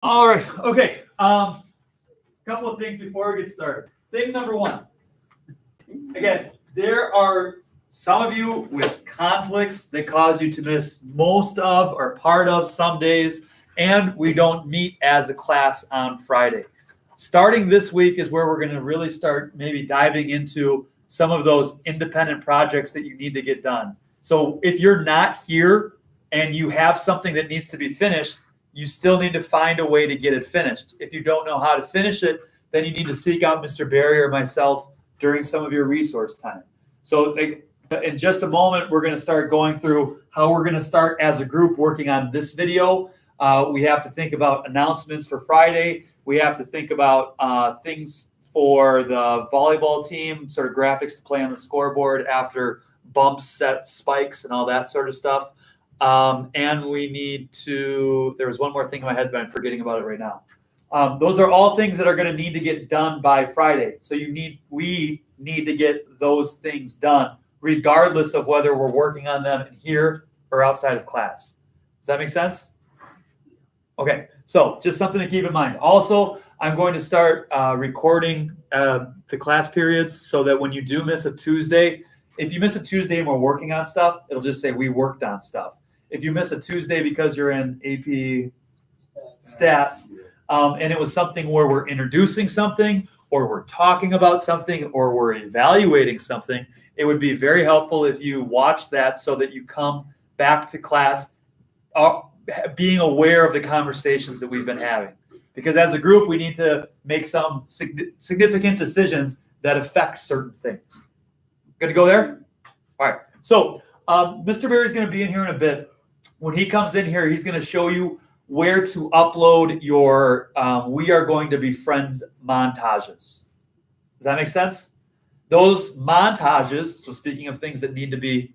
All right. Okay. Couple of things before we get started. Thing number one. Again, there are some of you with conflicts that cause you to miss most of or part of some days, and we don't meet as a class on Friday. Starting this week is where we're going to really start maybe diving into some of those independent projects that you need to get done. So if you're not here and you have something that needs to be finished, you still need to find a way to get it finished. If you don't know how to finish it, then you need to seek out Mr. Barry or myself during some of your resource time. So in just a moment, we're going to start going through how we're going to start as a group working on this video. We have to think about announcements for Friday. We have to think about things for the volleyball team, sort of graphics to play on the scoreboard after bumps, sets, spikes, and all that sort of stuff. And we need to, there was one more thing in my head, but I'm forgetting about it right now. Those are all things that are going to need to get done by Friday. So we need to get those things done, regardless of whether we're working on them here or outside of class. Does that make sense? Okay, so just something to keep in mind. Also, I'm going to start recording the class periods so that when you do miss a Tuesday, if you miss a Tuesday and we're working on stuff, it'll just say we worked on stuff. If you miss a Tuesday because you're in AP stats, and it was something where we're introducing something or we're talking about something or we're evaluating something, it would be very helpful if you watch that so that you come back to class being aware of the conversations that we've been having. Because as a group, we need to make some significant decisions that affect certain things. Good to go there? All right. So Mr. Barry's going to be in here in a bit. When he comes in here, he's going to show you where to upload your We Are Going to Be Friends montages. Does that make sense? Those montages, so speaking of things that need to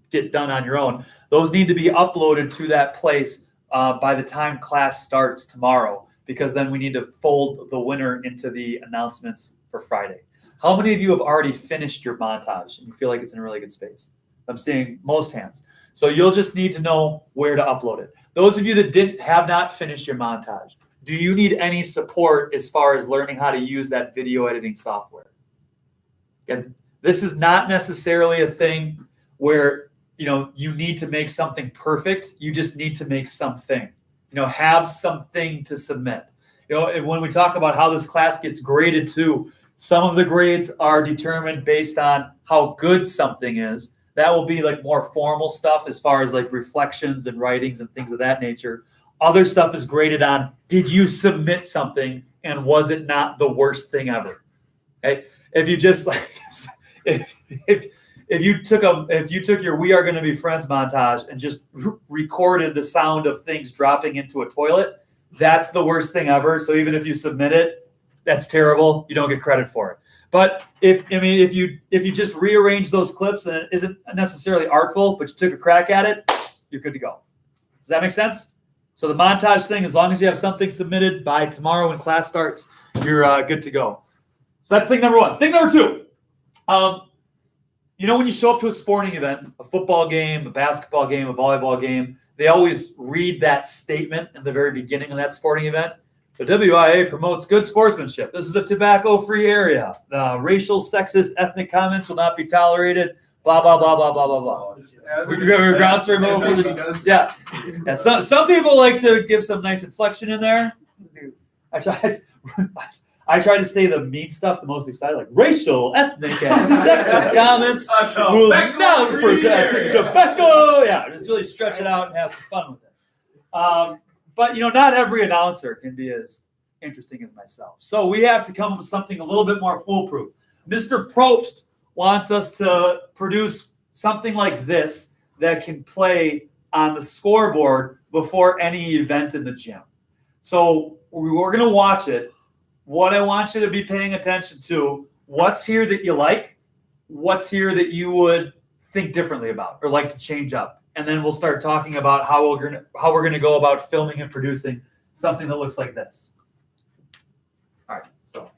get done on your own, those need to be uploaded to that place by the time class starts tomorrow, because then we need to fold the winner into the announcements for Friday. Have many of you have already finished your montage and you feel like it's in a really good space? I'm seeing most hands. So you'll just need to know where to upload it. Those of you that have not finished your montage, do you need any support as far as learning how to use that video editing software? And this is not necessarily a thing where you need to make something perfect. You just need to make something. Have something to submit. And when we talk about how this class gets graded too, some of the grades are determined based on how good something is. That will be like more formal stuff as far as like reflections and writings and things of that nature. Other stuff is graded on, did you submit something and was it not the worst thing ever? Okay. If you just like, if you took your We Are Going to Be Friends montage and just recorded the sound of things dropping into a toilet, that's the worst thing ever. So even if you submit it, that's terrible. You don't get credit for it. But if you just rearrange those clips and it isn't necessarily artful, but you took a crack at it, you're good to go. Does that make sense? So the montage thing, as long as you have something submitted by tomorrow when class starts, you're good to go. So that's thing number one. Thing number two, when you show up to a sporting event, a football game, a basketball game, a volleyball game, they always read that statement in the very beginning of that sporting event. The WIAA promotes good sportsmanship. This is a tobacco-free area. Racial, sexist, ethnic comments will not be tolerated. Blah, blah, blah, blah, blah, blah, blah. Grounds for removal. Yeah. Some people like to give some nice inflection in there. I try to say the mean stuff the most excited, like racial, ethnic, and sexist comments will not protect tobacco. Yeah, just really stretch it out and have some fun with it. But, not every announcer can be as interesting as myself. So we have to come up with something a little bit more foolproof. Mr. Probst wants us to produce something like this that can play on the scoreboard before any event in the gym. So we're going to watch it. What I want you to be paying attention to, what's here that you like, what's here that you would think differently about or like to change up. And then we'll start talking about how we're going to go about filming and producing something that looks like this. All right, so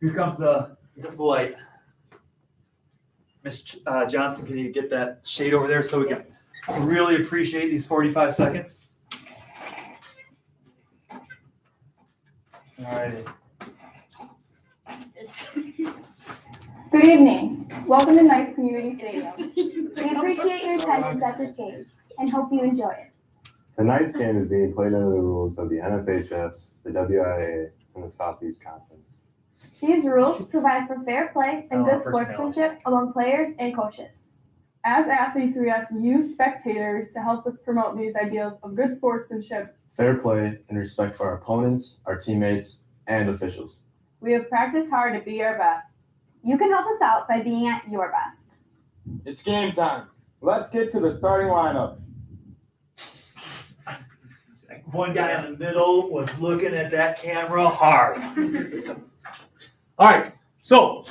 here comes the light. Miss Johnson, can you get that shade over there so we can really appreciate these 45 seconds? Alrighty. Good evening. Welcome to Knights Community Stadium. We appreciate your attendance at this game and hope you enjoy it. Tonight's game is being played under the rules of the NFHS, the WIAA, and the Southeast Conference. These rules provide for fair play and good Personnel. sportsmanship among players and coaches. As athletes, we ask you spectators to help us promote these ideals of good sportsmanship. Fair play and respect for our opponents, our teammates, and officials. We have practiced hard to be our best. You can help us out by being at your best. It's game time. Let's get to the starting lineups. One guy in the middle was looking at that camera hard. All right, so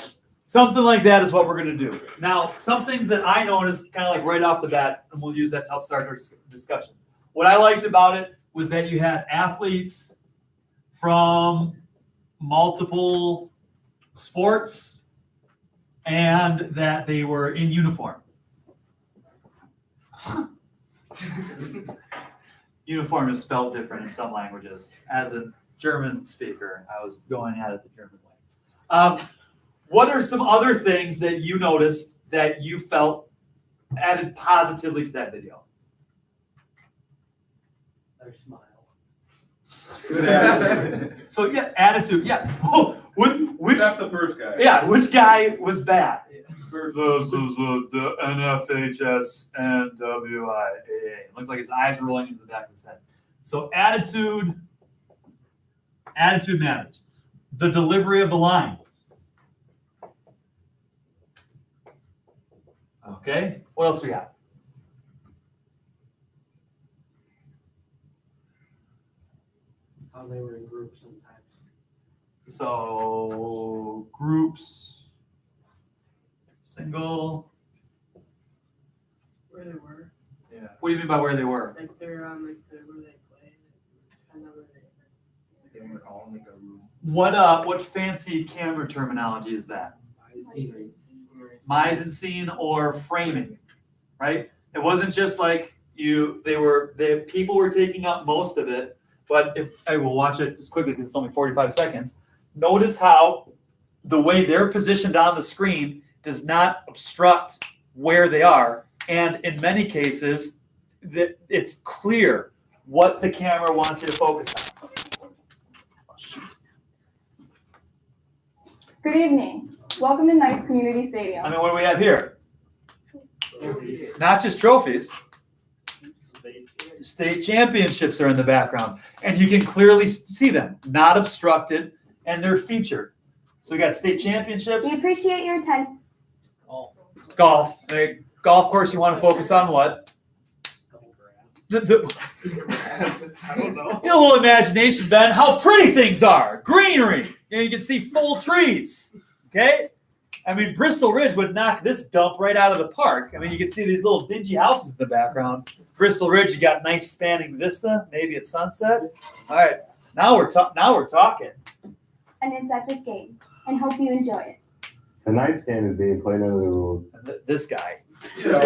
something like that is what we're going to do. Now, some things that I noticed kind of like right off the bat, and we'll use that to help start our discussion. What I liked about it was that you had athletes from multiple sports and that they were in uniform. Uniform is spelled different in some languages. As a German speaker, I was going at it the German way. What are some other things that you noticed that you felt added positively to that video? Their smile. Good attitude. So yeah, attitude. Yeah. Oh, which? Except the first guy. Yeah. Which guy was bad? First. This is the NFHS and WIAA. It looked like his eyes were rolling into the back of his head. So attitude matters. The delivery of the line. Okay. What else we got? How they were in groups sometimes. So groups, single. Where they were. Yeah. What do you mean by where they were? Like they're on like where they play. I know where they were all in like a room. What fancy camera terminology is that? Mise en scene or framing, right? It wasn't just like people were taking up most of it, but if I will watch it just quickly because it's only 45 seconds. Notice how the way they're positioned on the screen does not obstruct where they are, and in many cases, it's clear what the camera wants you to focus on. Good evening. Welcome to Knights Community Stadium. I mean, what do we have here? Not just trophies. State championships are in the background, and you can clearly see them, not obstructed, and they're featured. So we got state championships. We appreciate your attendance. Golf. Right? Golf course, you want to focus on what? I don't know. A little imagination, Ben. How pretty things are. Greenery. You can see full trees. Okay? I mean, Bristol Ridge would knock this dump right out of the park. I mean, you can see these little dingy houses in the background. Bristol Ridge, you got nice spanning vista, maybe at sunset. All right, now we're talking. And it's at this game and hope you enjoy it. Tonight's game is being played under the rules. This guy. Yeah,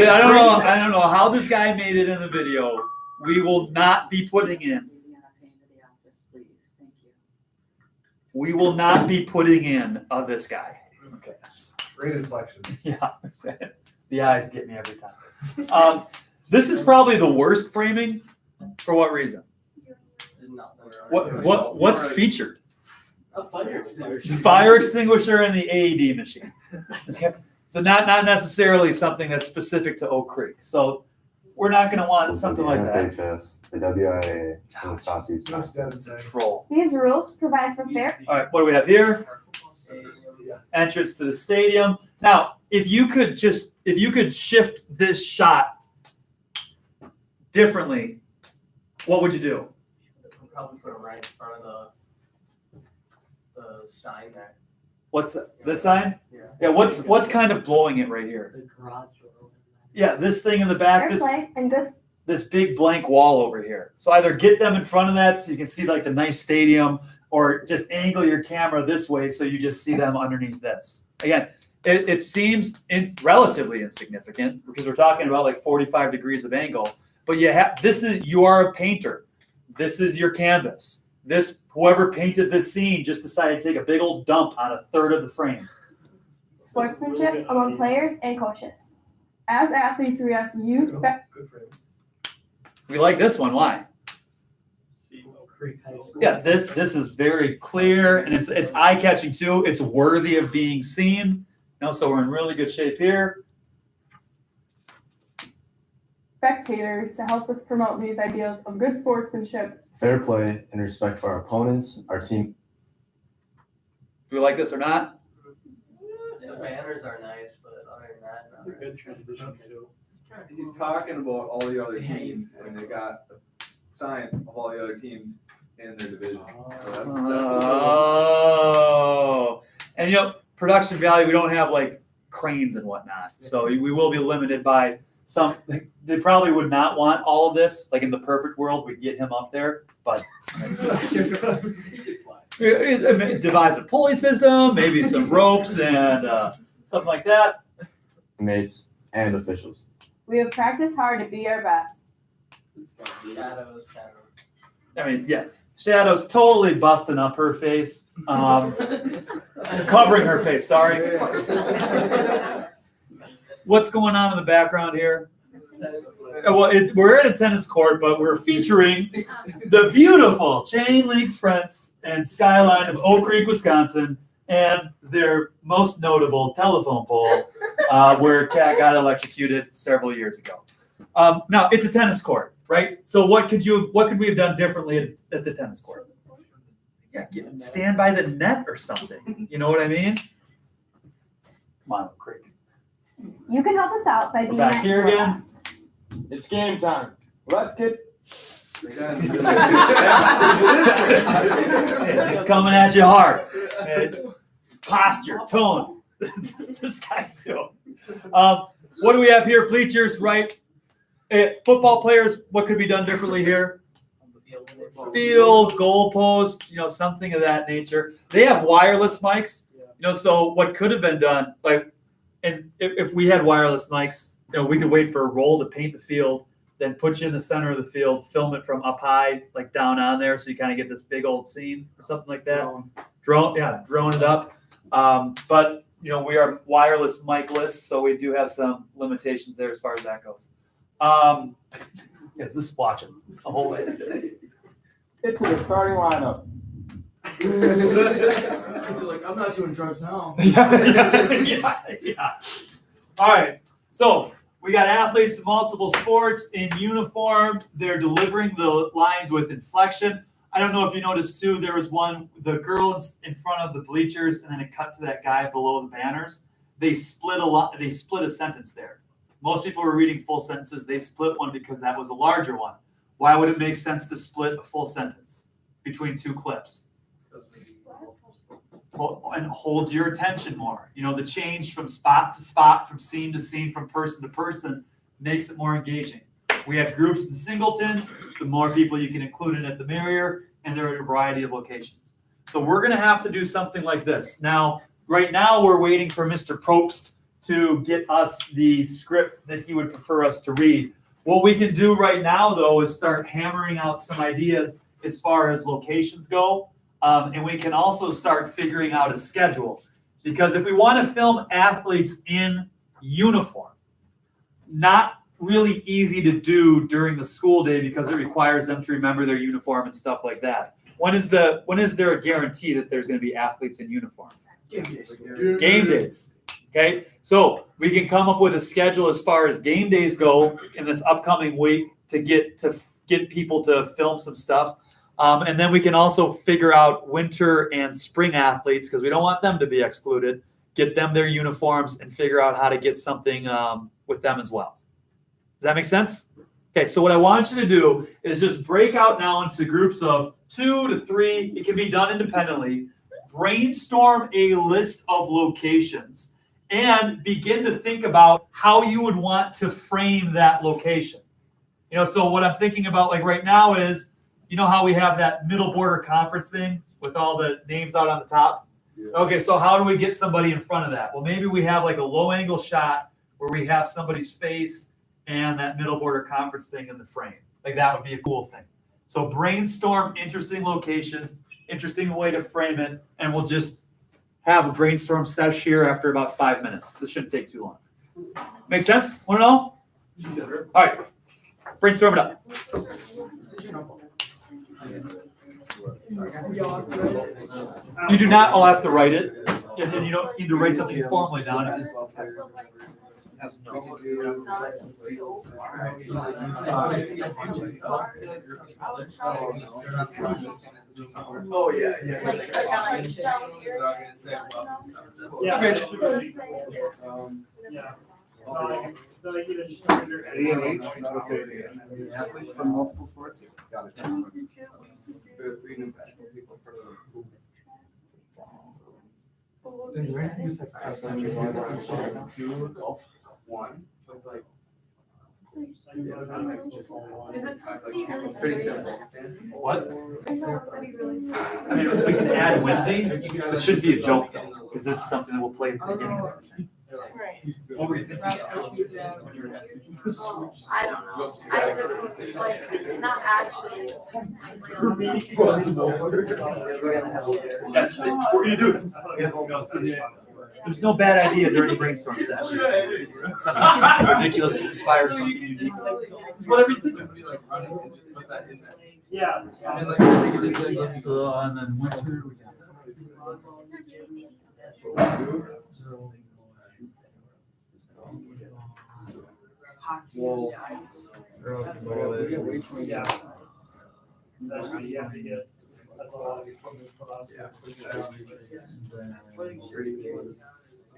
I don't know how this guy made it in the video. We will not be putting in. We will not be putting in this guy. Okay. Great inflection. Yeah, the eyes get me every time. This is probably the worst framing. For what reason? What's featured? A fire extinguisher. Fire extinguisher and the AED machine. Okay. So not necessarily something that's specific to Oak Creek. So we're not going to want something like that. NFHS, the WIAA, and the Southeast Conference. Troll. These rules provide for fair. All right, what do we have here? Entrance to the stadium. Now, if you could shift this shot differently, what would you do? Probably put it right in front of the sign there. What's that? This sign? Yeah. Yeah. What's kind of blowing it right here? The garage door. Yeah, this thing in the back. Fair play and good. This big blank wall over here. So either get them in front of that so you can see like the nice stadium, or just angle your camera this way so you just see them underneath this. Again, it seems relatively insignificant because we're talking about like 45 degrees of angle, but you are a painter. this is your canvas. Whoever painted this scene just decided to take a big old dump on a third of the frame. Sportsmanship among players and coaches. As athletes, we ask you We like this one. Why? Yeah, this is very clear and it's eye-catching too. It's worthy of being seen. So we're in really good shape here. spectators to help us promote these ideals of good sportsmanship, fair play, and respect for our opponents, our team. Do we like this or not? The banners are nice, but other than that, It's a good transition too. He's talking about all the other teams, and they got the sign of all the other teams in their division. So that's Oh, and production value, we don't have like cranes and whatnot, so we will be limited by some. They probably would not want all of this. Like in the perfect world, we'd get him up there, but devise a pulley system, maybe some ropes and something like that. Mates and officials. We have practiced hard to be our best. shadows, I mean, yes, Shadow's totally busting up her face, covering her face. Sorry. What's going on in the background here? Well, we're at a tennis court, but we're featuring the beautiful chain link fence and skyline of Oak Creek, Wisconsin, and their most notable telephone pole, where Cat got electrocuted several years ago. Now it's a tennis court, right? So what could we have done differently at the tennis court? Yeah, stand by the net or something. You know what I mean? Come on, Oak Creek. You can help us out by being back at here your again. best. It's game time. Let's get. He's coming at you hard. Posture, tone. This guy too. What do we have here? Bleachers, right? Football players, what could be done differently here? Field, goalposts, something of that nature. They have wireless mics, so what could have been done, and if we had wireless mics, we could wait for a roll to paint the field, then put you in the center of the field, film it from up high, like down on there, so you kind of get this big old scene or something like that. Drone it up. But we are wireless micless, so we do have some limitations there as far as that goes. Just watch it the whole way. Get to the starting lineups. It's like, I'm not doing drugs now. Yeah. All right. So we got athletes of multiple sports in uniform. They're delivering the lines with inflection. I don't know if you noticed too, there was the girls in front of the bleachers, and then it cut to that guy below the banners. They split a sentence there. Most people were reading full sentences. They split one because that was a larger one. Why would it make sense to split a full sentence between two clips? And hold your attention more. The change from spot to spot, from scene to scene, from person to person makes it more engaging. We have groups and singletons. The more people you can include in at the merrier, and they're at a variety of locations. So we're going to have to do something like this. Now, right now, we're waiting for Mr. Probst to get us the script that he would prefer us to read. What we can do right now, though, is start hammering out some ideas as far as locations go. And we can also start figuring out a schedule. Because if we want to film athletes in uniform, not really easy to do during the school day because it requires them to remember their uniform and stuff like that. When is there a guarantee that there's going to be athletes in uniform? Game days. Okay, so we can come up with a schedule as far as game days go in this upcoming week to get people to film some stuff. And then we can also figure out winter and spring athletes, because we don't want them to be excluded, get them their uniforms and figure out how to get something with them as well. Does that make sense? Okay, so what I want you to do is just break out now into groups of 2 to 3. It can be done independently. Brainstorm a list of locations and begin to think about how you would want to frame that location. So what I'm thinking about right now is, how we have that middle border conference thing with all the names out on the top? Yeah. Okay, so how do we get somebody in front of that? Well, maybe we have a low angle shot where we have somebody's face and that middle border conference thing in the frame. That would be a cool thing. So brainstorm interesting locations, interesting way to frame it, and we'll just have a brainstorm sesh here after about 5 minutes. This shouldn't take too long. Make sense? Want to know? All right, brainstorm it up. You do not all have to write it, and then you don't need to write something formally down. You just have some notes. Oh, yeah, Athletes from multiple sports? Got it. One. Is it supposed to be really Pretty serious? simple. What? It's supposed to be really serious. I mean, we can add whimsy. It should be a joke though, because this is something that we'll play at the beginning of everything. What were you thinking? I don't know. I just like not actually. Yeah, just say, we're gonna do this. There's no bad idea during a brainstorm session. Something ridiculous to inspire something unique. It's whatever you think. Yeah. So, and then winter, we got. Well, Girls and boys. Yeah. That's what you have to get. That's a lot of equipment put on.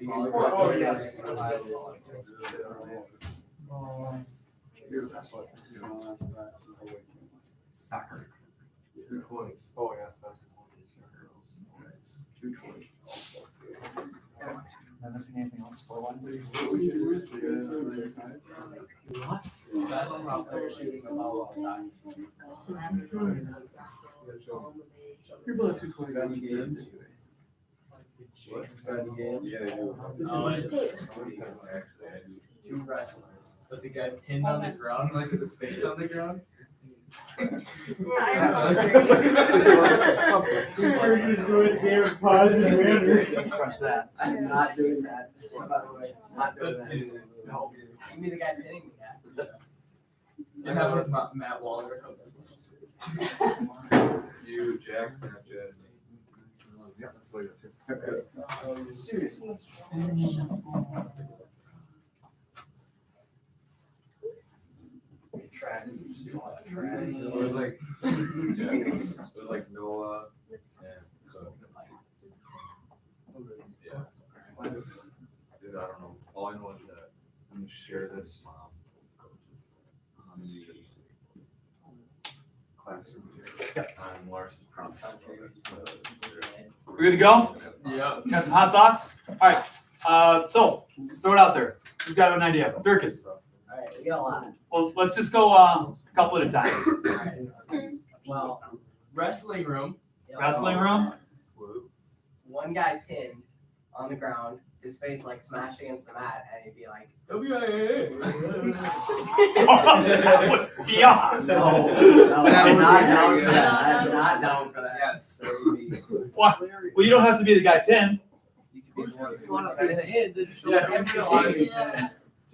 Oh, yeah. Soccer. Oh, yeah, so. 220. Am I missing anything else sport-wise? You're about 220 games. Yeah, they do. Two wrestlers, but the guy pinned on the ground, like with his face on the ground. Crush that. I'm not doing that. By the way, not doing that. No. You mean the guy pinning the guy? I have with Matt Waller. You, Jack, Snapchat. Yeah, that's what I got too. Seriously. It was like, yeah, it was like Noah, and so. Yeah. Dude, I don't know, all I know is that I'm gonna share this on the classroom here. On Lars's cross. We're good to go? Yeah. Got some hot thoughts? All right, so let's throw it out there. Who's got an idea? Dirkus. Alright, we got a lot. Well, let's just go a couple at a time. Alright. Well, wrestling room. Wrestling room? One guy pinned on the ground, his face like smashed against the mat, and he'd be like, WIAA. That would be awesome. no, I'm not down for that. I'm not down for that. Yes. What? Well, you don't have to be the guy pinned.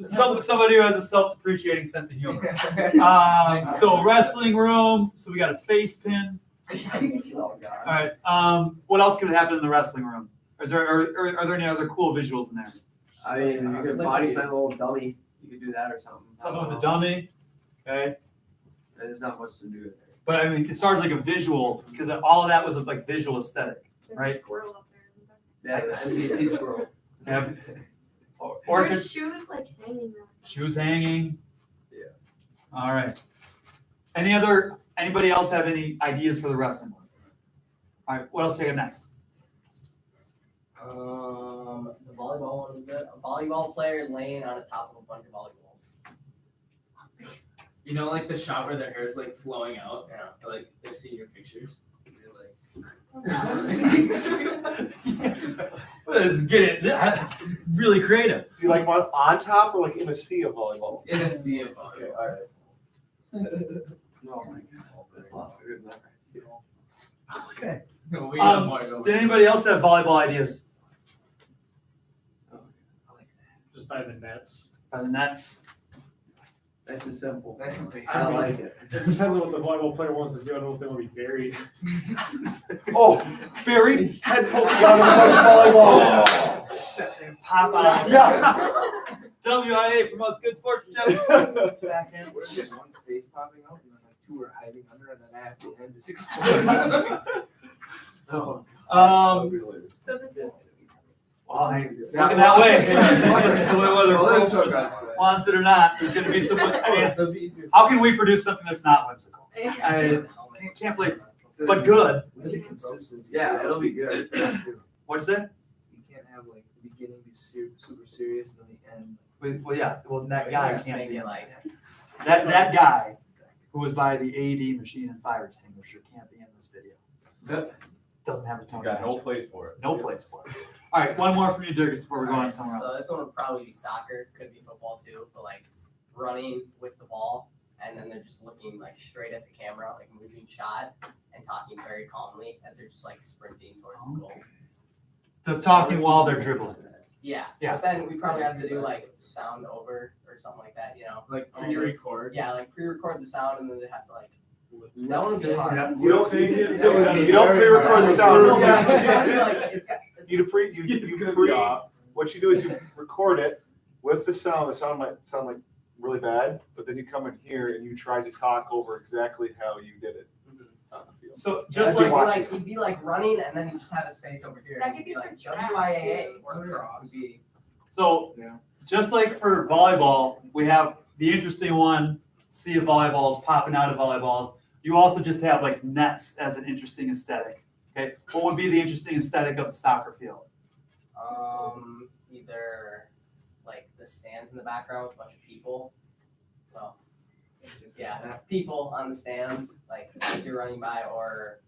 Somebody who has a self-depreciating sense of humor. So wrestling room. So we got a face pin. All right. What else could happen in the wrestling room? Are there any other cool visuals in there? I mean, you could body slam a little dummy. You could do that or something. Something with a dummy. Okay. There's not much to do there. But I mean, it starts like a visual because all of that was like visual aesthetic, There's right? a squirrel up there. Yeah, the NBC squirrel. Yeah. Or There's shoes like hanging there. shoes hanging. Yeah. All right. Anybody else have any ideas for the wrestling one? All right. What else do I got next? The volleyball one was good. A volleyball player laying on the top of a bunch of volleyballs. You know, like the shot where their hair is like flowing out. Yeah. Like they're seeing your pictures. Let's get it. That's really creative. Do you like one on top or like in a sea of volleyballs? In a sea of Okay, volleyball. all right. Oh my god. Okay. No, we Um, got more. Did anybody else have volleyball ideas? Just by the nets. By the nets? Nice and simple. Nice and basic. I like it. It depends on what the volleyball player wants to do. I don't know if they want to be buried. Oh, buried, head poking out of a bunch of volleyballs. Pop out. Yeah. WIAA promotes good sports. Back in. What is it? One's face popping out and then like two are hiding under and then at the end just exploding. No. So this is. Well, it's looking that way. Whether Well, let's Brooks talk about it. wants it or not, there's going to be some. I mean, how can we produce something that's not whimsical? I can't believe, but good. We need consistency. Yeah, it'll be good. What's that? You can't have like the beginning be super serious and then the end. Well, yeah. Well, that guy Make can't be it like. that guy who was by the AED machine and fire extinguisher can't be in this video. Doesn't have a tone. He's got no match. place for it. No place for it. All right, one more from you, Dirk, before we go on somewhere So else. this one would probably be soccer, could be football too, but like running with the ball and then they're just looking like straight at the camera, like moving shot and talking very calmly as they're just like sprinting towards the goal. So talking while they're dribbling. Yeah. Yeah. But then we probably have to do like sound over or something like that, you know? Like And pre-record. Yeah, like pre-record the sound and then they have to like. That one would be hard. Yeah. You don't You pre-record the sound. Yeah, it's gotta be like it's got. You what you do is you record it with the sound. The sound might sound like really bad, but then you come in here and you try to talk over exactly how you did it on the field. So Just just like- like He'd be like running and then he'd just have his face over here. That and could he'd be like for track, WIAA too. or lacrosse would be. so, Yeah. just like for volleyball, we have the interesting one, sea of volleyballs popping out of volleyballs. You also just have like nets as an interesting aesthetic. Okay, what would be the interesting aesthetic of the soccer field? Either like the stands in the background with a bunch of people. Well, yeah, people on the stands, like as you're running by, or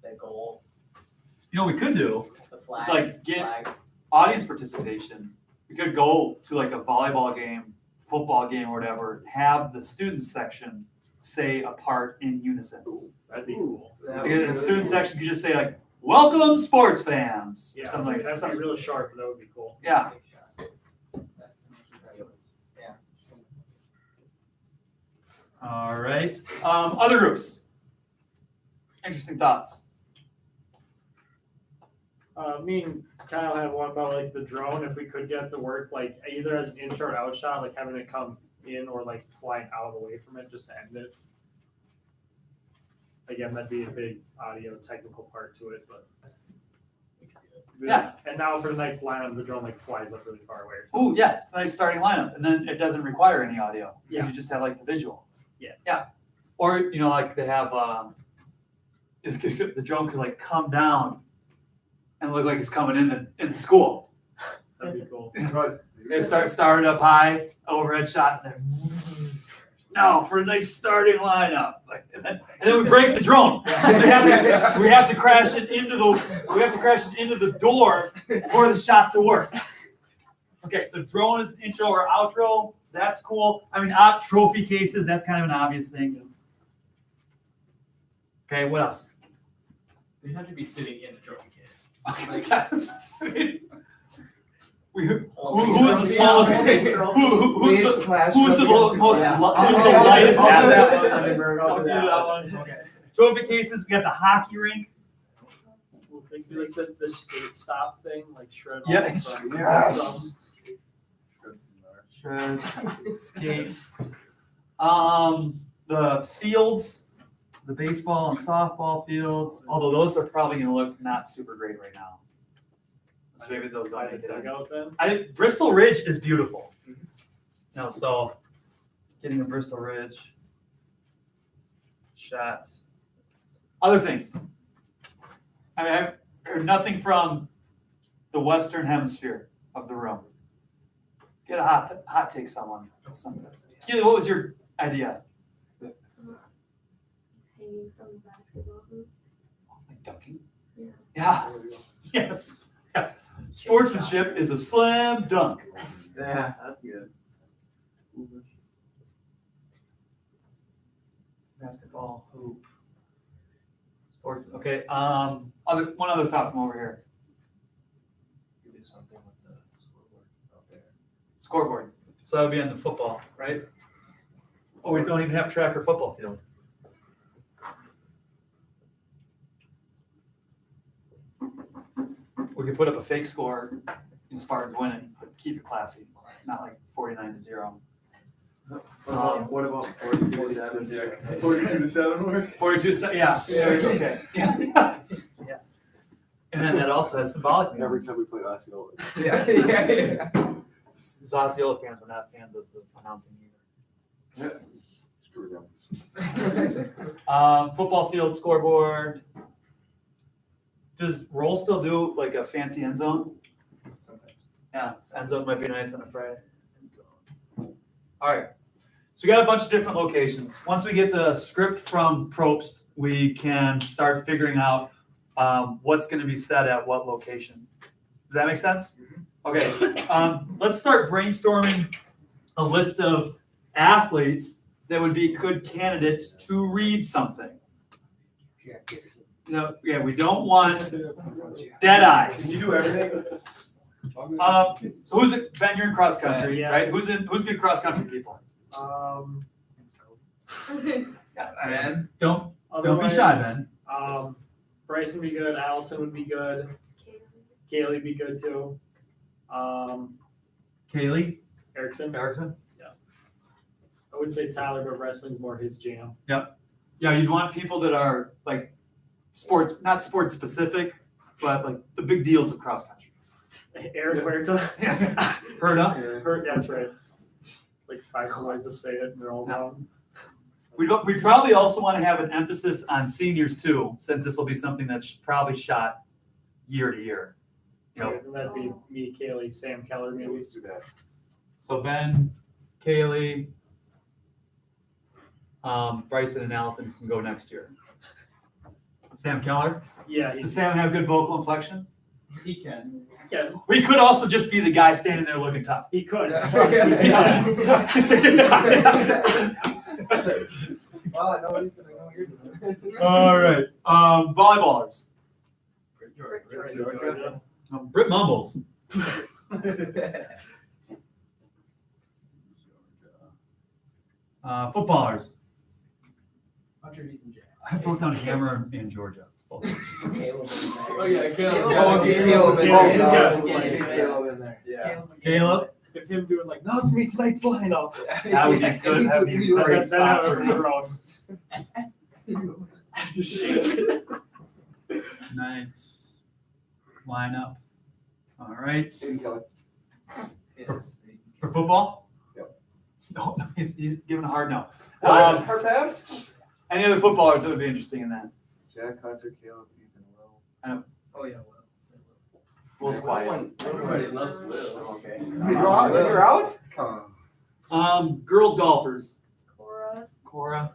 the goal, You know, what we could do the flags. like get- flags. audience participation. We could go to like a volleyball game, football game, or whatever. Have the student section say a part in unison. That'd be cool. Because the student section could just say like, "Welcome, sports fans," or Yeah, something like that'd be that. real sharp, but that would be cool. Yeah. Yeah. All right. Other groups. Interesting thoughts. Me and Kyle had one about like the drone. If we could get it to work, like either as an intro or out shot, like having it come in or like flying out away from it just to end it. Again, that'd be a big audio technical part to it, but. Yeah. And now for tonight's lineup, the drone like flies up really far away. So Ooh, yeah, it's a nice starting lineup, and then it doesn't require any audio because Yeah. you just have like the visual. Yeah. Yeah. Or you know, like they have the drone could like come down and look like it's coming in the school. that'd be cool. They started up high, overhead shot, and then now for a nice starting lineup. Like, and then we break the drone. So we have to crash it into the door for the shot to work. Okay, so drone is intro or outro. That's cool. I mean, trophy cases. That's kind of an obvious thing. Okay, what else? They have to be sitting in a trophy case. Okay. Who is the smallest? Who's the lightest I'll do that athlete? one, Lindenberg. I'll do that one. Okay. Trophy cases. We got the hockey rink. We'll think like the skate stop thing, like shred. Yeah. Yes. Shreds, skates. The fields, the baseball and softball fields. Although those are probably going to look not super great right now. So maybe those don't make it in. dugout then. Bristol Ridge is beautiful. No, so getting a Bristol Ridge shots. Other things. I mean, I've heard nothing from the Western Hemisphere of the room. Get a hot take, someone. Keely, what was your idea? Hanging from the basketball hoop. Like dunking? Yeah. Yeah. Yes. Yeah. Sportsmanship is a slam dunk. Yeah, that's good. Basketball hoop. Sports, okay, one other thought from over here. You do something with the scoreboard out there. Scoreboard, so that would be on the football, right? Oh, we don't even have track or football field. We could put up a fake score in Spartans winning, but keep it classy, not like 49-0. What about 42-7? Yeah, 42-7 work? 42-7, yeah. Okay. Yeah. And then that also has symbolic meaning. Every time we play Osceola. Yeah. These Osceola fans were not fans of the announcing either. Screw them. Football field scoreboard. Does Roll still do like a fancy end zone? Sometimes. Yeah, end zone might be nice on a Friday. All right, so we got a bunch of different locations. Once we get the script from Probst, we can start figuring out what's going to be set at what location. Does that make sense? Okay, let's start brainstorming a list of athletes that would be good candidates to read something. No, yeah, we don't want dead eyes. Can you do everything? So who's it? Ben, you're in cross country, Yeah. right? Who's good cross country people? Yeah, Ben? Don't be shy, Ben. Bryson would be good. Allison would be good. Kaylee would be good too. Kaylee, Erickson. Erickson. I would say Tyler, but wrestling's more his jam. Yeah, you'd want people that are like sports, not sports specific, but like the big deals of cross country. Eric Huerta. Heard up? That's right. It's like 5 ways to say it, and they're all wrong. We probably also want to have an emphasis on seniors too, since this will be something that's probably shot year to year. You know, Okay, then that'd be me, Kaylee, Sam Keller, maybe. Let's do that. so Ben, Kaylee, Bryson, and Allison can go next year. Sam Keller. Yeah, Does Sam have good vocal inflection? he can. Yeah, We could also just be the guy standing there looking tough. he could. Well, I know what he's gonna know what you're doing. All right. Volleyballers. Georgia. Britt Mumbles. Footballers. Hunter Ethan Jack. I broke down Hammer in Georgia. Oh yeah, Caleb. Oh, okay, Caleb in Oh, there. he's got- Caleb in there. Yeah. Caleb. If him doing like, Now it's me tonight's lineup. That would be good. That would be a great that's that sponsor. Tonight's lineup. All right. Aiden Kelly. For football? Yep. No, he's giving a hard no. What? Hard pass? Any other footballers that would be interesting in that? Jack Hunter, Caleb, Ethan, Will. Oh, yeah, Will's quiet. Everybody loves Will. Okay. You're out? Come on. Girls golfers. Cora.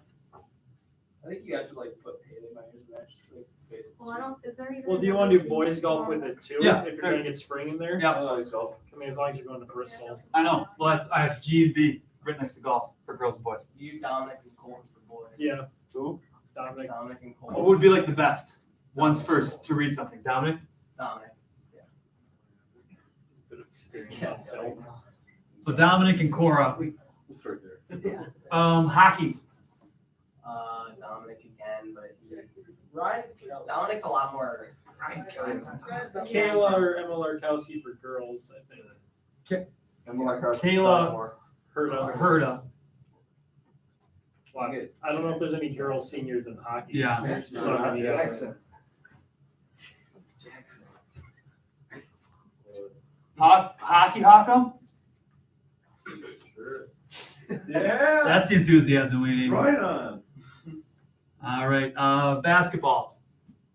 I think you have to like put Haley Myers in there, just like basically. Well, I don't, is there even? well, do you want to do boys golf with it too? Yeah. If you're gonna get spring in there? Yeah. Oh, it's golf. I mean, as long as you're going to Bristol. I know. Well, I have G and B right next to golf for girls and boys. You, Dominic, and Colton for boys. Yeah. Who? Dominic. Dominic and Who Colton. would be like the best ones first to read something? Dominic? Dominic. Bit of experience on film. So Dominic and Cora. We'll start there. Hockey. Dominic again, but Ryan. Dominic's a lot more. Kayla or Emma Larkowski for girls, I think. And Mark Carson, Kayla. sophomore. Herda. Wow. I don't know if there's any girl seniors in hockey. Yeah. There's just so many of them. Jackson. Hockey Hockham? Sure. Yeah. That's the enthusiasm we need. Right on. All right. Basketball.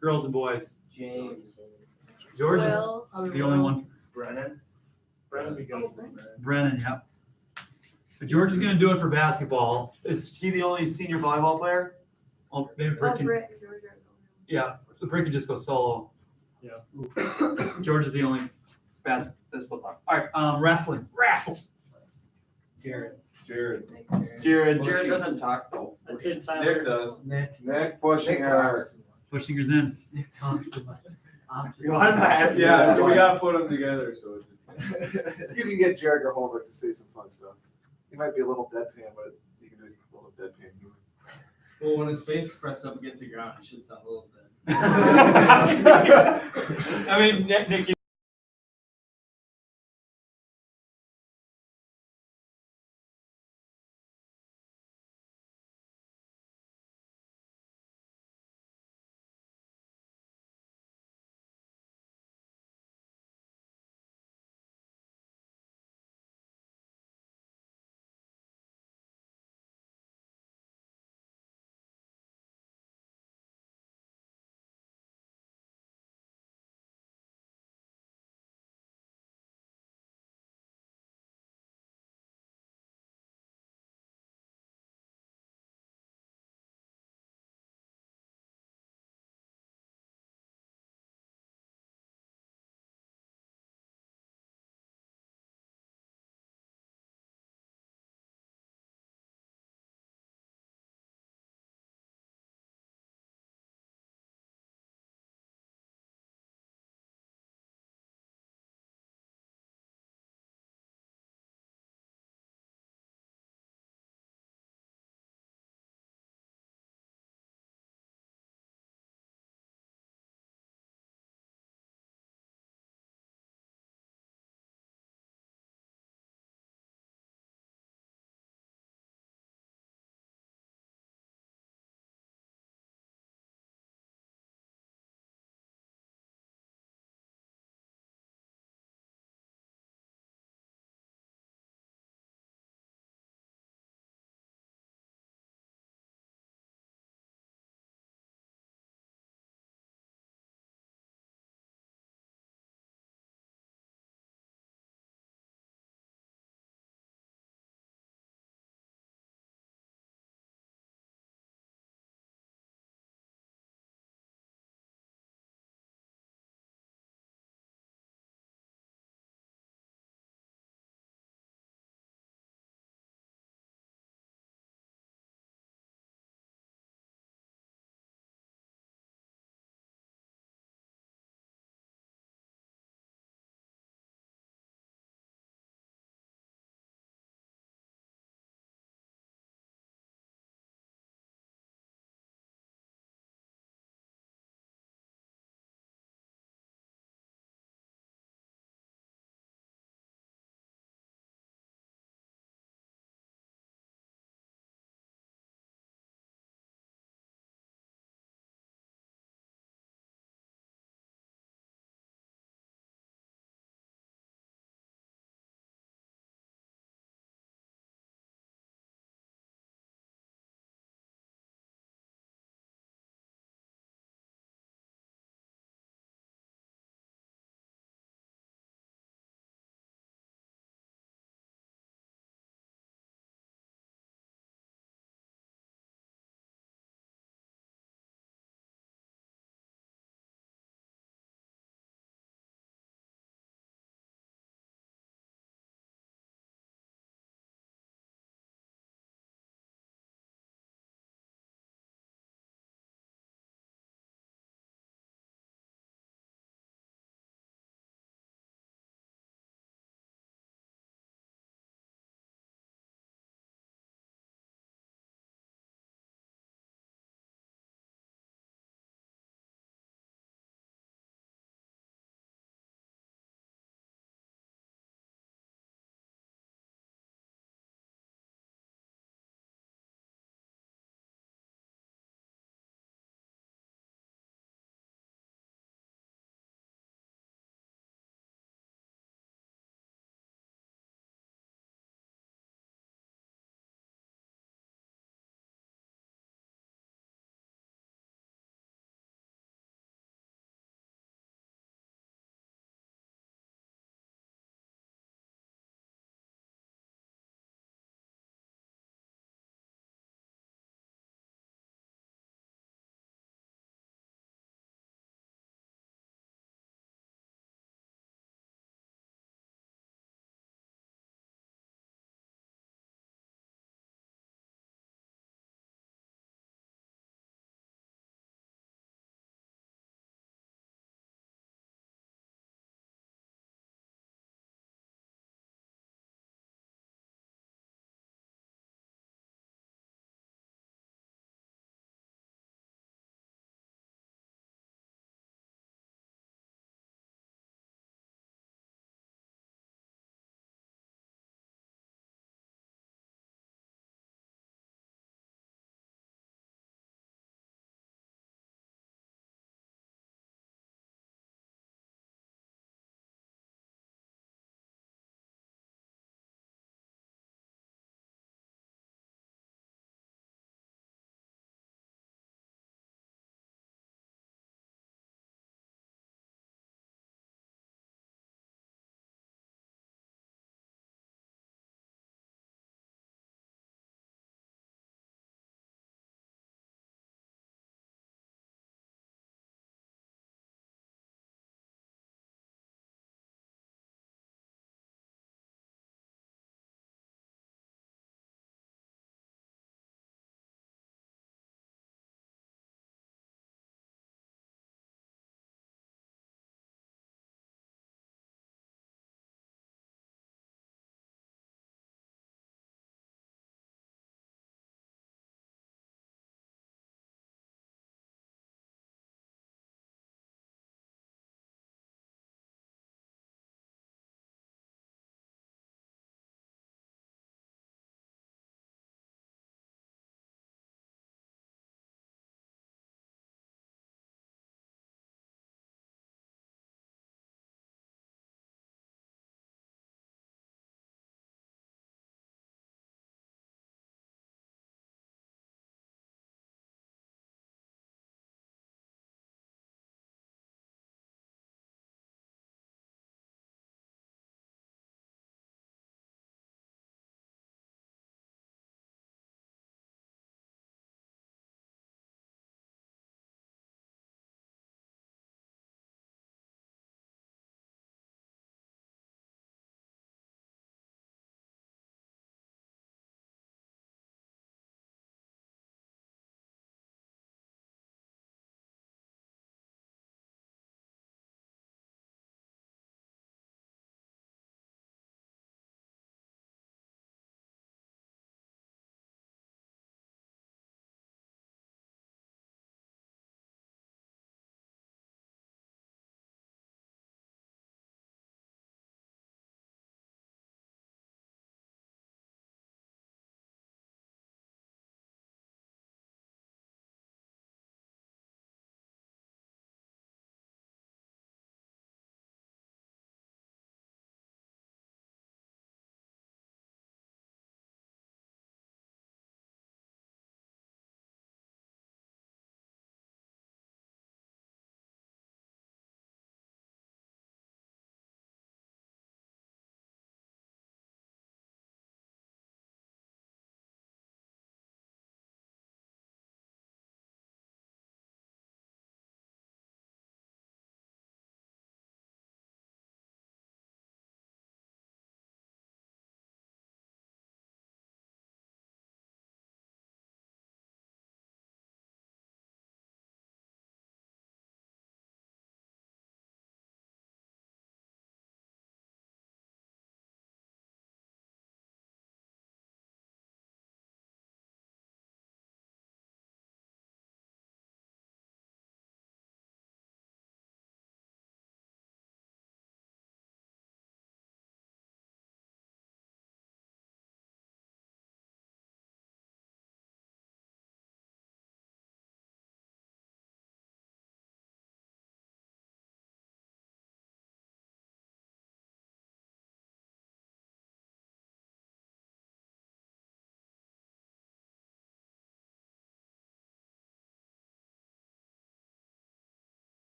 Girls and boys. James. George is Will. the only one. Brennan would be good. Brennan, yep. But George is going to do it for basketball. Is she the only senior volleyball player? Oh, maybe Britt can. Yeah, so Britt can just go solo. Yeah. George is the only football. All right. Wrestling. Wrestles. Jared. Jared. Jared. Jared doesn't talk though. I'd say Tyler. Nick does. Nick Bushinger. pushing yours in. You want to Yeah, so we gotta put them together, so it's just. You can get Jared Garholbert to say some fun stuff. He might be a little deadpan, but you can do a little deadpan humor. Well, when his face is pressed up against the ground, he should sound a little bit. I mean, Nick,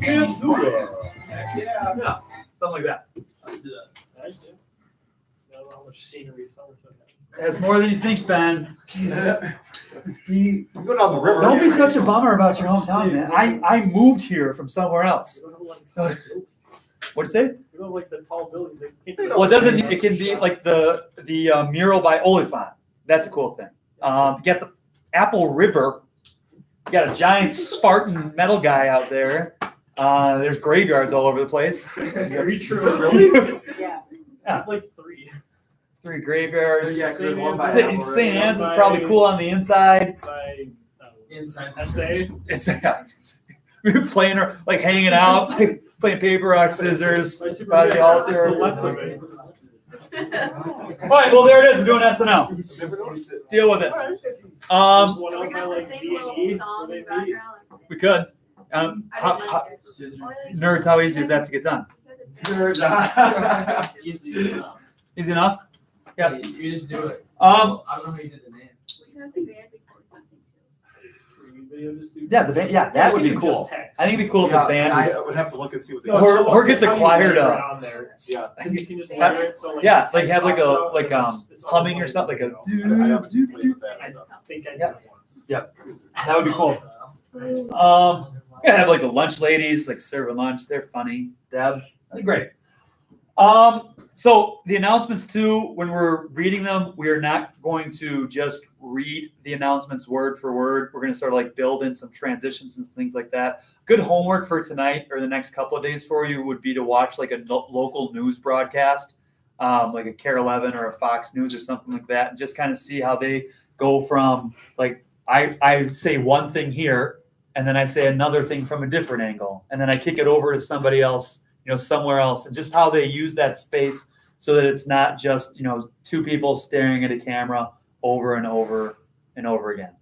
Dance the world. Yeah, something like that. Nice, dude. I don't know how much scenery Somerset has. That's more than you think, Ben. Jesus. Just be, You go down the river. don't be such a bummer about your hometown, man. I moved here from somewhere else. We don't like What'd you say? we don't like the tall buildings. Well, it doesn't. It can be like the mural by Oliphant. That's a cool thing. You got the Apple River. You got a giant Spartan metal guy out there. There's graveyards all over the place. Very true. Really? Yeah. Like three. 3 graveyards. Yeah, good one by St. Apple St. River. Anne's is probably cool on the inside. By Inside. essay. It's we were playing, like hanging out, like, playing paper, rock, scissors by the altar. Just the left of it. All right, well there it is. We're doing SNL. I've never noticed it. Deal with it. There's one We're out by gonna have like the same D&E, little song where in the they meet. background. We could. I didn't like it. Nerds, how easy is that to get done? Easy enough. Easy enough. Yeah. You just do it. Oh, I don't know how you did the name. We can have the band record something too. Video just do- Yeah, the band. Yeah, that would be Just cool. text. I think it'd be cool if the Yeah, band. I would have to look and see what they. No, Or get it's the how you choir layer to- it on there. Yeah. So you can just layer it so like. Yeah, the like have like text a pops like out and it's all humming or like, something, like you know. I haven't played with that I stuff. think I did Yeah. it once. that would be cool. Yeah, have like the lunch ladies like serving lunch. They're funny. Deb, that'd be great. So the announcements too, when we're reading them, we are not going to just read the announcements word for word. We're going to sort of like build in some transitions and things like that. Good homework for tonight or the next couple of days for you would be to watch like a local news broadcast, like a Care 11 or a Fox News or something like that, and just kind of see how they go from like I say one thing here, and then I say another thing from a different angle, and then I kick it over to somebody else, somewhere else, and just how they use that space so that it's not just, 2 people staring at a camera over and over and over again.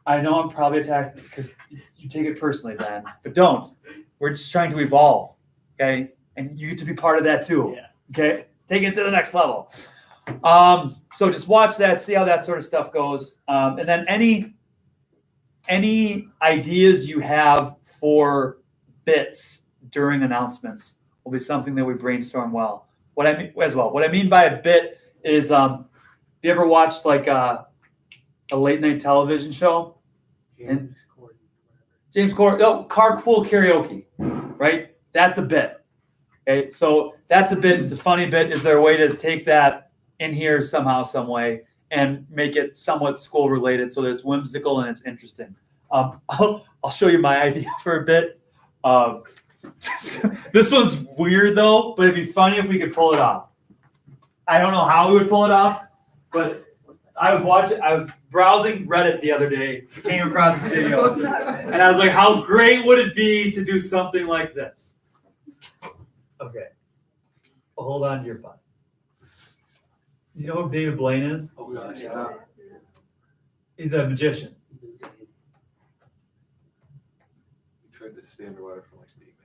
I know I'm probably attacking because you take it personally, Ben, but don't. We're just trying to evolve, okay? And you get to be part of that too, Yeah. okay? Take it to the next level. So just watch that, see how that sort of stuff goes. And then any ideas you have for bits during announcements will be something that we brainstorm what I mean by a bit is, have you ever watched like a late night television show? James Corden, carpool karaoke, right? That's a bit. Okay, so that's a bit. It's a funny bit. Is there a way to take that in here somehow, some way, and make it somewhat school related so that it's whimsical and it's interesting? I'll show you my idea for a bit. This one's weird though, but it'd be funny if we could pull it off. I don't know how we would pull it off, but I was browsing Reddit the other day, came across this video, and I was like, how great would it be to do something like this? Okay. Well, hold on to your butt. You know who David Blaine is? Oh gosh. Yeah. He's a magician. He tried to stay underwater for like 8 minutes.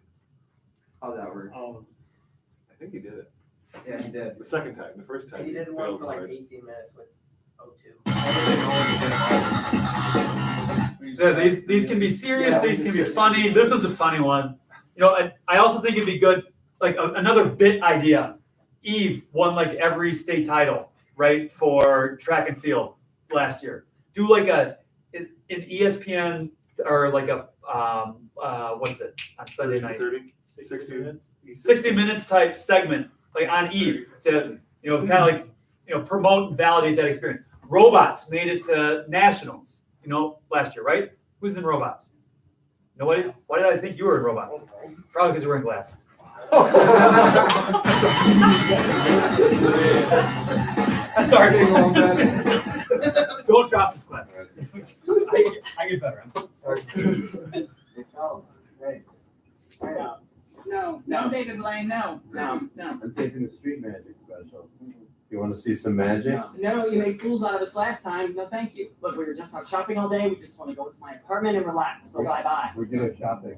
How'd that work? I think he did it. Yeah, he did. The second time. The first time. He did one failed for like hard. 18 minutes with O2. These can be serious. These can be funny. This was a funny one. I also think it'd be good, like another bit idea. Eve won like every state title, right, for track and field last year. Do like an ESPN or like a what's it on Sunday night? 30, 60 minutes. 60 minutes type segment, like on Eve, to kind of like promote and validate that experience. Robots made it to nationals, last year, right? Who's in robots? Nobody? Why did I think you were in robots? Probably because you're wearing glasses. I'm sorry. Don't drop this glass. I get better. I'm sorry. No, David Blaine, no. I'm taking the street magic special. You want to see some magic? No, you made fools out of us last time. No, thank you. Look, we were just out shopping all day. We just want to go to my apartment and relax. So bye-bye. We're doing shopping.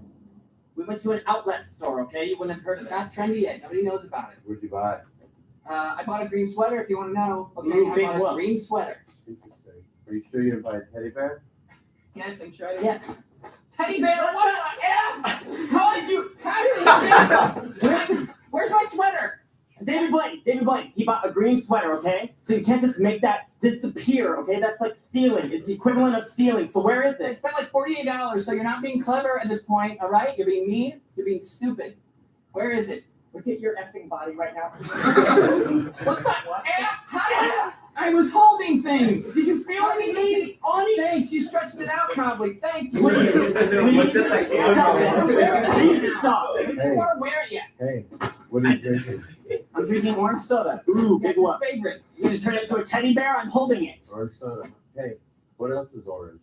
We went to an outlet store, okay? You wouldn't have heard of It's that. not trendy yet. Nobody knows about it. Where'd you buy? I bought a green sweater if you want to know. Okay, Ooh, I big bought a look. green sweater. Interesting. Are you sure you didn't buy a teddy bear? Yes, I'm sure I did. Yeah. Teddy bear, what the F? How did you Where's my sweater? David Blaine, he bought a green sweater, okay? So you can't just make that disappear, okay? That's like stealing. It's the equivalent of stealing. So where is I it? spent like $48, so you're not being clever at this point, all right? You're being mean. You're being stupid. Where is it? Look at your effing body right now. What the F? How? I was holding things. Did you feel anything on it? Thanks. You stretched it out probably. Thank you. Please stop. Please stop. You didn't want to wear it yet. Hey, what are you drinking? I'm drinking orange soda. Ooh, That's big your one. favorite. You're gonna turn it into a teddy bear? I'm holding it. Orange soda. Hey, what else is orange?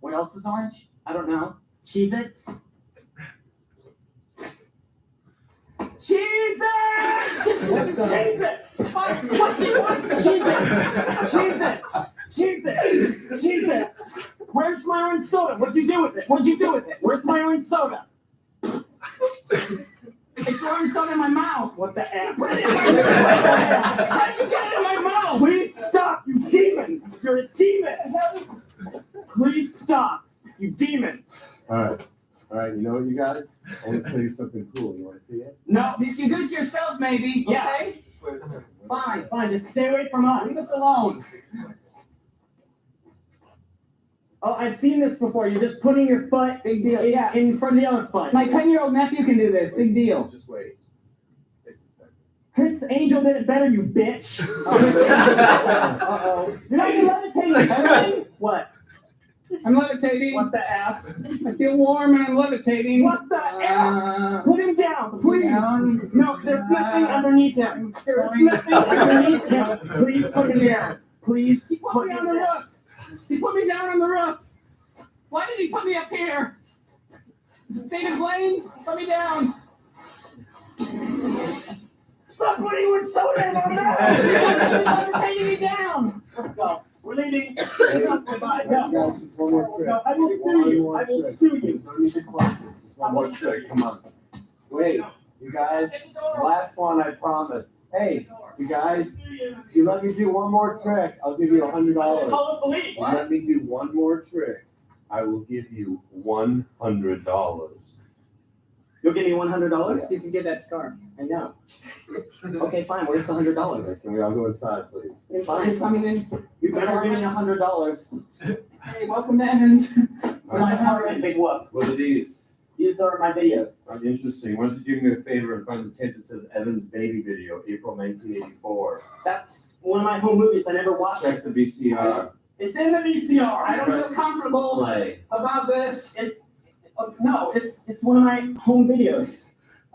What else is orange? I don't know. Cheez-It? Cheez-It! Cheez-It! What do you want? Cheez-It! Cheez-It! Cheez-It! Where's my orange soda? What'd you do with it? What'd you do with it? Where's my orange soda? It's orange soda in my mouth. What the F? How did you get it in my mouth? Please stop, you demon! You're a demon! Please stop, you demon! All right, you know what you got? I want to tell you something cool. You want to see it? No, If you do it yourself, maybe. Yeah. Okay? fine, just stay away from us. Leave us alone. Oh, I've seen this before. You're just putting your foot Big deal. Yeah. in front of the other foot. My 10-year-old nephew can do this. Big deal. Just wait. Takes a second. Chris Angel did it better, you bitch. Uh-oh. You're not even levitating. Everything? What? I'm levitating. What the F? I feel warm and I'm levitating. What the F? Put him down, please. Down. No, there's nothing underneath him. There's nothing underneath him. Please put him down. Please He put put me him on the down. roof. He put me down on the roof. Why did he put me up here? David Blaine, put me down. Stop putting one soda in my mouth! You're taking me down! Let's go. We're leaving. Goodbye. No. Guys, just one more trick. No, I will sue you. I will sue you. No need to close. Just one more trick. Come on. Wait, you guys. Last one, I promise. Hey, you guys. You let me do one more trick, I'll give you $100. Call the police. You let me do one more trick, I will give you $100. You'll give me $100? You can get that scarf. I know. Okay, fine. Where's the $100? Can we all go inside, please? Fine. Coming in. You better give me $100. Hey, welcome to Evans. For my apartment, big whoop. What are these? These are my videos. Interesting. Why don't you do me a favor and find the tape that says Evan's Baby Video, April 1984. That's one of my home movies. I never watched it. Check the VCR. It's in the VCR. I don't feel comfortable Play. about this. No, it's one of my home videos.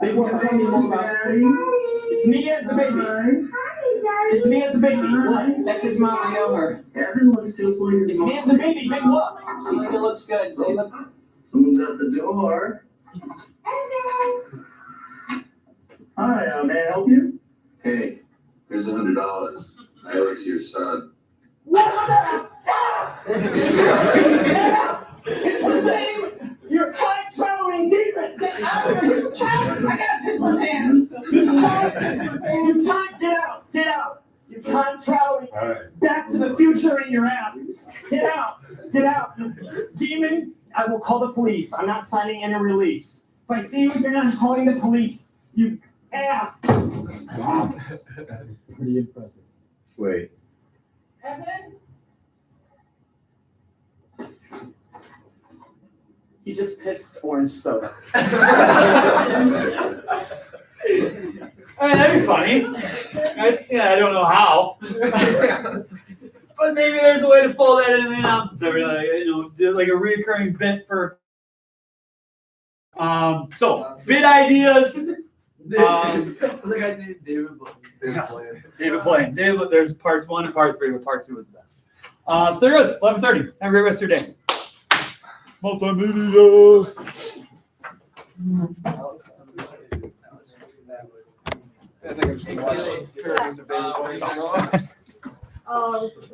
Big whoop. It's me as the baby. It's me as the baby. What? That's his mom. I know her. Everyone's just like it's me as the baby. Big whoop. She still looks good. She look. Someone's at the door. Hi, may I help you? Hey, here's $100. I owe it to your son. What the fuck? It's the same. You're time-traveling demon! Get out of here. His child. I gotta piss my pants. Get out! You time-traveling All right. back to the future in your ass! Get out! Demon, I will call the police. I'm not signing any release. If I see you again, I'm calling the police. You ass! Wow. That was pretty impressive. Wait. Evan? He just pissed orange soda. I mean, that'd be funny. I don't know how. But maybe there's a way to fold that in the announcements every day, like a recurring bit for. So bit ideas. What's that guy's name? David Blaine. David Blaine. There's parts 1 and part 3, but part 2 was the best. So there it is. 11:30. Have a great rest of your day. Multimedia. I think I'm just gonna watch parodies of David Blaine. Oh, this is